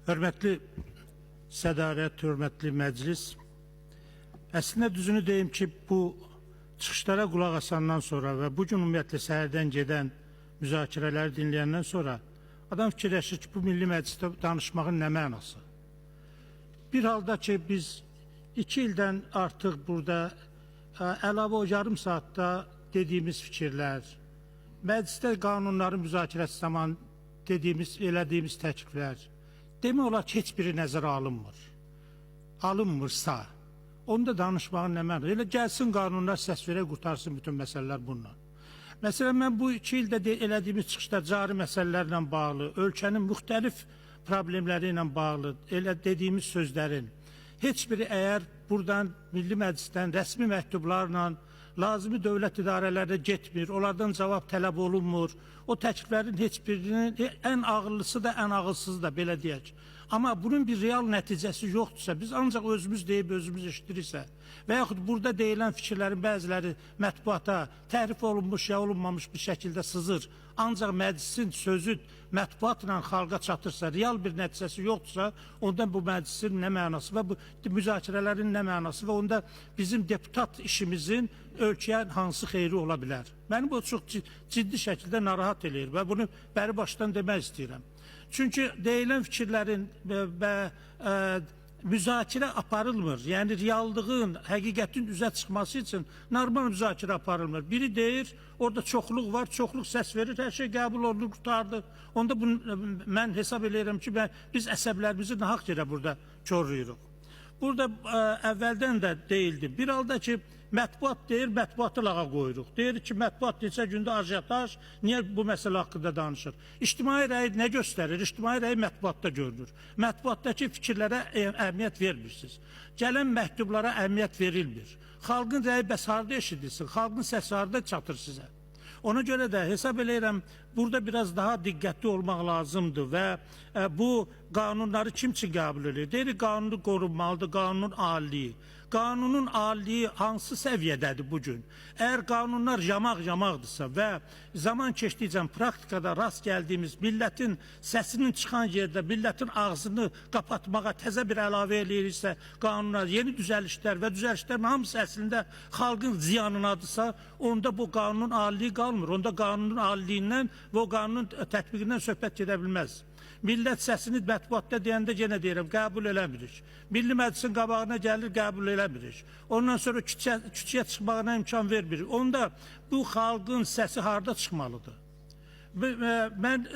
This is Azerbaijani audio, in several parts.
Hörmətli sədarət, hörmətli məclis, əslində düzünü deyim ki, bu çıxışlara qulaq asandan sonra və bu gün ümumiyyətlə səhərdən gedən müzakirələri dinləyəndən sonra adam fikirləşir ki, bu Milli Məclisdə danışmağın nə mənası? Bir halda ki, biz 2 ildən artıq burada əlavə o yarım saatda dediyimiz fikirlər, məclisdə qanunların müzakirəsi zamanı elədiyimiz təkliflər, demək olar ki, heç biri nəzərə alınmır. Alınmırsa, onda danışmağın nə mənası? Elə gəlsin qanunlar səs verə qurtarsın bütün məsələlər bununla. Məsələn, mən bu 2 ildə elədiyimiz çıxışda cari məsələlərlə bağlı, ölkənin müxtəlif problemləri ilə bağlı elə dediyimiz sözlərin heç biri əgər buradan Milli Məclisdən rəsmi məktublarla lazımi dövlət idarələrində getmir, onlardan cavab tələb olunmur, o təkliflərin heç birinin ən ağıllısı da, ən ağılsızı da belə deyək. Amma bunun bir real nəticəsi yoxdursa, biz ancaq özümüz deyib özümüz eşidiriksə və yaxud burada deyilən fikirlərin bəziləri mətbuata təhrif olunmuş ya olunmamış bir şəkildə sızır, ancaq məclisin sözü mətbuatla xalqa çatırsa, real bir nəticəsi yoxdursa, onda bu məclisin nə mənası və bu müzakirələrin nə mənası və onda bizim deputat işimizin ölkəyə hansı xeyri ola bilər? Məni bu çox ciddi şəkildə narahat eləyir və bunu bəri başdan demək istəyirəm. Çünki deyilən fikirlərin müzakirə aparılmır. Yəni reallığın, həqiqətin üzə çıxması üçün normal müzakirə aparılmır. Biri deyir, orada çoxluq var, çoxluq səs verir, hər şey qəbul olunur, qurtardı. Onda mən hesab edirəm ki, biz əsəblərimizi nahaq yerə burada korlayırıq. Burada əvvəldən də deyildi. Bir halda ki, mətbuat deyir, mətbuatı lağa qoyuruq. Deyir ki, mətbuat neçə gündə ajitaj, niyə bu məsələ haqqında danışır? İctimai rəy nə göstərir? İctimai rəy mətbuatda görünür. Mətbuatdakı fikirlərə əhəmiyyət vermirsiniz. Gələn məktublara əhəmiyyət verilmir. Xalqın rəyi bəs harda eşidilsin? Xalqın səsi harda çatır sizə? Ona görə də hesab edirəm, burada biraz daha diqqətli olmaq lazımdır və bu qanunları kim üçün qəbul edir? Deyirik, qanunu qorunmalıdır, qanunun aliliyi. Qanunun aliliyi hansı səviyyədədir bugün? Əgər qanunlar yamaq-yamaqdırsa və zaman keçdikcə praktikada rast gəldiyimiz millətin səsinin çıxan yerdə, millətin ağzını qapatmağa təzə bir əlavə eləyirsə, qanunlar, yeni düzəlişlər və düzəlişlərin hamısı əslində xalqın ziyanınadırsa, onda bu qanunun aliliyi qalmır. Onda qanunun aliliyindən və o qanunun tətbiqindən söhbət gedə bilməz. Millət səsini mətbuatda deyəndə yenə deyirəm, qəbul eləmirik. Milli Məclisin qabağına gəlir, qəbul eləmirik. Ondan sonra küçəyə çıxmağına imkan vermirik. Onda bu xalqın səsi harda çıxmalıdır? Mən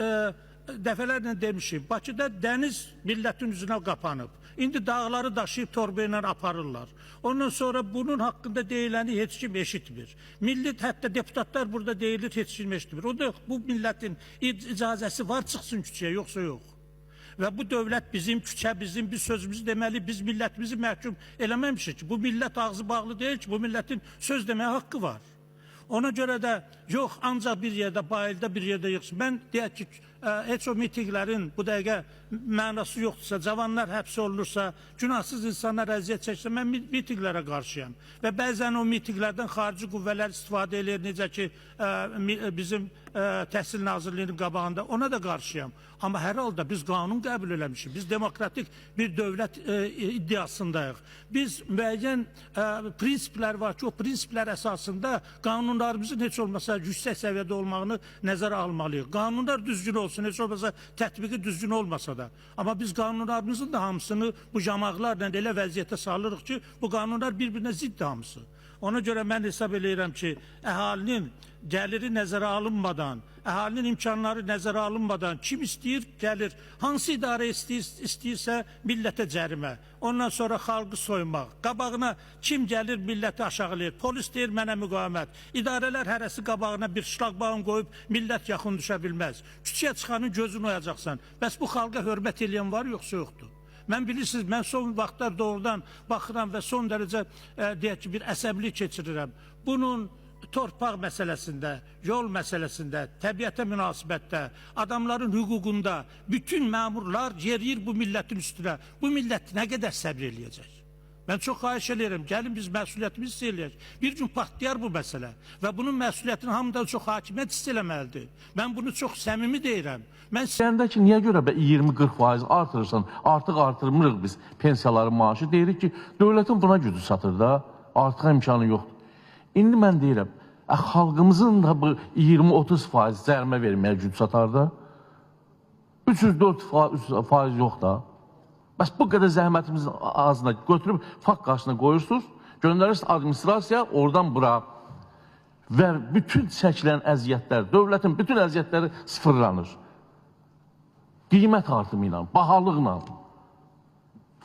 dəfələrlə demişim, Bakıda dəniz millətin üzünə qapanıb. İndi dağları daşıyıb torba ilə aparırlar. Ondan sonra bunun haqqında deyiləni heç kim eşitmir. Millət, hətta deputatlar burada deyilir, heç kim eşitmir. O da bu millətin icazəsi var, çıxsın küçəyə, yoxsa yox. Və bu dövlət bizim, küçə bizim, biz sözümüzü deməli, biz millətimizi məhkum eləməmişik ki. Bu millət ağzı bağlı deyil ki, bu millətin söz deməyə haqqı var. Ona görə də yox, ancaq bir yerdə, bayılda bir yerdə yoxsun. Mən deyək ki, heç o mitinglərin bu dəqiqə mənası yoxdursa, cavanlar həbs olunursa, günahsız insanlar əziyyət çəksə, mən mitinglərə qarşıyam. Və bəzən o mitinglərdən xarici qüvvələr istifadə edir, necə ki, bizim Təhsil Nazirliyinin qabağında, ona da qarşıyam. Amma hər halda biz qanun qəbul eləmişik, biz demokratik bir dövlət iddiasındayıq. Biz müəyyən prinsiplər var ki, o prinsiplər əsasında qanunlarımızın heç olmasa yüksək səviyyədə olmağını nəzərə almalıyıq. Qanunlar düzgün olsun, heç olmasa tətbiqi düzgün olmasa da. Amma biz qanunlarımızın da hamısını bu camaqlarla elə vəziyyətə salırıq ki, bu qanunlar bir-birinə zidd hamısı. Ona görə mən hesab edirəm ki, əhalinin gəliri nəzərə alınmadan, əhalinin imkanları nəzərə alınmadan kim istəyir, gəlir, hansı idarə istəyirsə millətə cərimə, ondan sonra xalqı soymaq, qabağına kim gəlir milləti aşağılayır, polis deyir mənə müqavimət, idarələr hərəsi qabağına bir şlaqbaun qoyub millət yaxın düşə bilməz, küçəyə çıxanın gözünü oyacaqsan, bəs bu xalqa hörmət eləyən var yoxsa yoxdur? Mən bilirsiniz, mən son vaxtlar doğrudan baxıram və son dərəcə deyək ki, bir əsəblik keçirirəm. Bunun torpaq məsələsində, yol məsələsində, təbiətə münasibətdə, adamların hüququnda bütün məmurlar yeriyir bu millətin üstünə. Bu millət nə qədər səbr eləyəcək? Ben çok xahiş ederim. Gelin biz məsuliyyətimizi hiss eləyək. Bir gün patlayar bu məsələ və bunun məsuliyyətini hamıdan çox hakimiyyət hiss eləməlidir. Ben bunu çok səmimi deyirəm. Mən Səndə ki, niyə görə 20-40% artırırsan, artıq artırmırıq biz pensiyaların maaşı, deyirik ki, dövlətin buna gücü satır da, artıq imkanı yoxdur. İndi mən deyirəm, xalqımızın da bu 20-30% cərimə verməyə gücü satar da, 304% yox da. Bəs bu qədər zəhmətimizin ağzına götürüb fakt qarşısına qoyursunuz, göndərirsiniz administrasiya, oradan bura və bütün çəkilən əziyyətlər, dövlətin bütün əziyyətləri sıfırlanır. Qiymət artımı ilə, bahalıqla,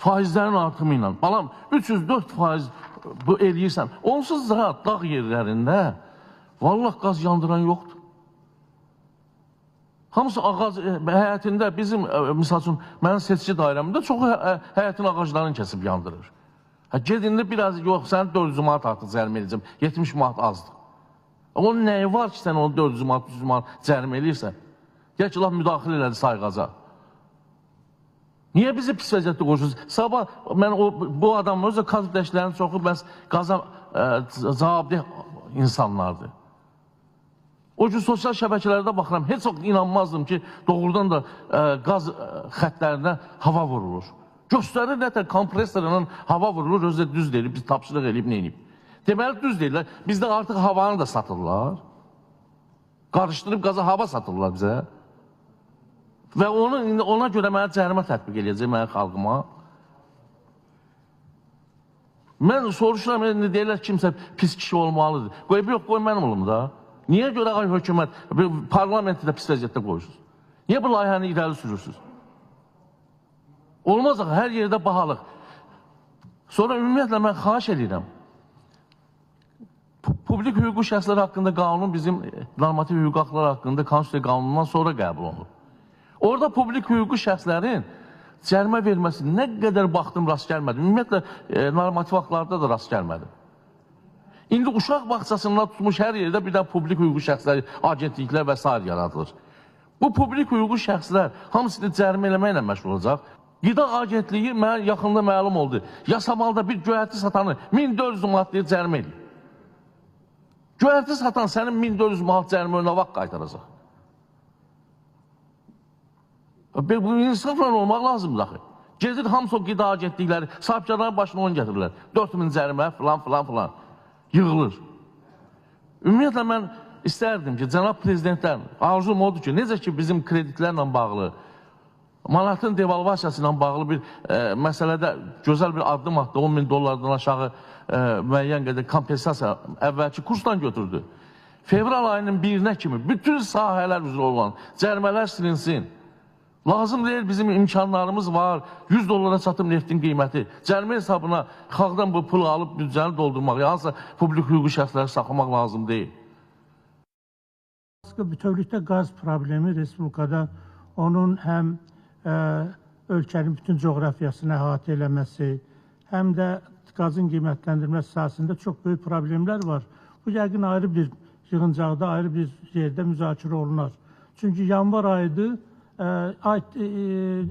faizlərin artımı ilə, balam 304% bu eləyirsən, onsuz da dağ yerlərində vallahi qaz yandıran yoxdur. Hamısı ağac həyətində bizim, misal üçün, mənim seçici dairəmdə çoxu həyətin ağaclarını kəsib yandırır. Gedində biraz yox, sən 400 manat artıq cərimə edəcəm, 70 manat azdır. Onun nəyi var ki, sən onu 400 manat, 300 manat cərimə eləyirsən? Gəl ki, laf müdaxilə elədi sayğaca. Niyə bizi pis vəziyyətdə qoşursunuz? Sabah, mən bu adamın özü qazıbləşlərinin çoxu bəs qaza cavabdeh insanlardır. O gün sosial şəbəkələrdə baxıram, heç çox inanmazdım ki, doğrudan da qaz xətlərinə hava vurulur. Göstərir nətər kompresorla hava vurulur, özü düz deyil, biz tapşırıq eləyib, neyinib. Deməli, düz deyirlər, bizdə artıq havanı da satırlar. Qarışdırıb qaza hava satırlar bizə. Və ona görə mənə cərimə tətbiq eləyəcək mənim xalqıma. Mən soruşuram, deyirlər kimsə pis kişi olmalıdır. Qoyub yox, qoy mənim olum da. Niyə görə hökumət, parlamenti də pis vəziyyətdə qoyursunuz? Niyə bu layihəni irəli sürürsünüz? Olmaz axı, hər yerdə bahalıq. Sonra ümumiyyətlə mən xahiş edirəm. Publik hüquqi şəxslər haqqında qanun bizim normativ hüquq haqları haqqında konstitusiya qanunundan sonra qəbul olunur. Orada publik hüquqi şəxslərin cərimə verməsi nə qədər baxdım rast gəlmədim. Ümumiyyətlə normativ haqlarda da rast gəlmədim. İndi uşaq bağçasından tutmuş hər yerdə bir də publik hüquqi şəxslər, agentliklər və s. yaradılır. Bu publik hüquqi şəxslər hamısını cərimə eləməklə məşğul olacaq. Qida agentliyi mənə yaxında məlum oldu. Yasamalda bir göyərti satanı 1400 manat deyir cərimə edir. Göyərti satan sənin 1400 manat cərimə önünə vaxt qaytaracaq. Bu insafla olmaq lazımdır axı. Gedir hamısı o qida agentlikləri, sahibkarların başına onu gətirirlər. 4000 cərimə filan. Yığılır. Ümumiyyətlə, mən istərdim ki, cənab prezidentlər, arzum odur ki, necə ki, bizim kreditlərlə bağlı, manatın devalvasiyası ilə bağlı bir məsələdə gözəl bir addım atdı, 10.000 dollardan aşağı müəyyən qədər kompensasiya əvvəlki kursdan götürdü. Fevral ayının 1-nə kimi bütün sahələr üzrə olan cərimələr silinsin. Lazım deyil, bizim imkanlarımız var. 100 dollara çatım neftin qiyməti. Cərimə hesabına xalqdan bu pulu alıb büdcəni doldurmaq, hansısa publik hüquqi şəxsləri saxlamaq lazım deyil. Bütövlükdə qaz problemi Respublikada onun həm ölkənin bütün coğrafiyasını əhatə eləməsi, həm də qazın qiymətləndirməsi sahəsində çox böyük problemlər var. Bu yəqin ayrı bir yığıncaqda, ayrı bir yerdə müzakirə olunar. Çünki yanvar ayıdır,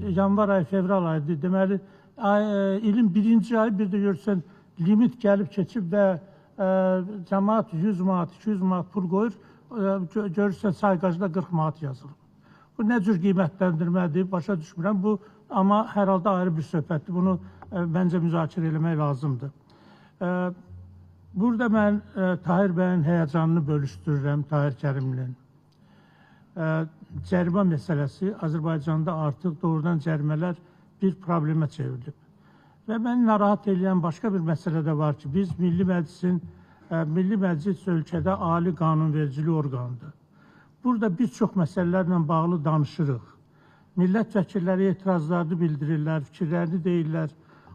yanvar ayı, fevral ayıdır. Deməli, ilin birinci ayı bir də görürsən limit gəlib keçib və cəmaat 100 manat, 200 manat pul qoyur, görürsən sayğacda 40 manat yazılır. Bu nə cür qiymətləndirmədir, başa düşmürəm. Bu, amma hər halda ayrı bir söhbətdir. Bunu məncə müzakirə eləmək lazımdır. Burada mən Tahir bəyin həyəcanını bölüşdürürəm, Tahir Kərimlin. Cərimə məsələsi Azərbaycanda artıq doğrudan cərimələr bir problemə çevrilib. Və məni narahat edən başqa bir məsələ də var ki, biz Milli Məclis ölkədə ali qanunvericili orqanıdır. Burada bir çox məsələlərlə bağlı danışırıq. Millət vəkilləri etirazlarını bildirirlər, fikirlərini deyirlər.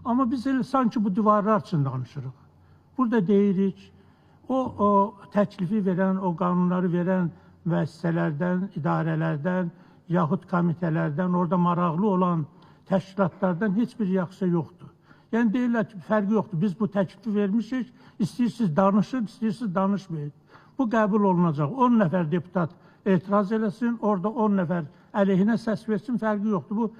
Amma biz elə sanki bu divarlar üçün danışırıq. Burada deyirik, o təklifi verən, o qanunları verən müəssisələrdən, idarələrdən, yaxud komitələrdən, orada maraqlı olan təşkilatlardan heç bir yaxşı yoxdur. Yəni deyirlər ki, fərqi yoxdur. Biz bu təklifi vermişik, istəyirsiniz danışın, istəyirsiniz danışmayın. Bu qəbul olunacaq. 10 nəfər deputat etiraz eləsin, orada 10 nəfər əleyhinə səs versin, fərqi yoxdur. Bu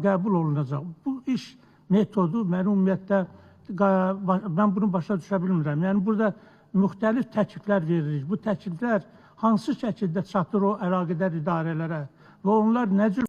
qəbul olunacaq. Bu iş metodu məni ümumiyyətlə mən bunu başa düşə bilmirəm. Yəni burada müxtəlif təkliflər veririk. Bu təkliflər hansı şəkildə çatır o əlaqədar idarələrə və onlar nə cür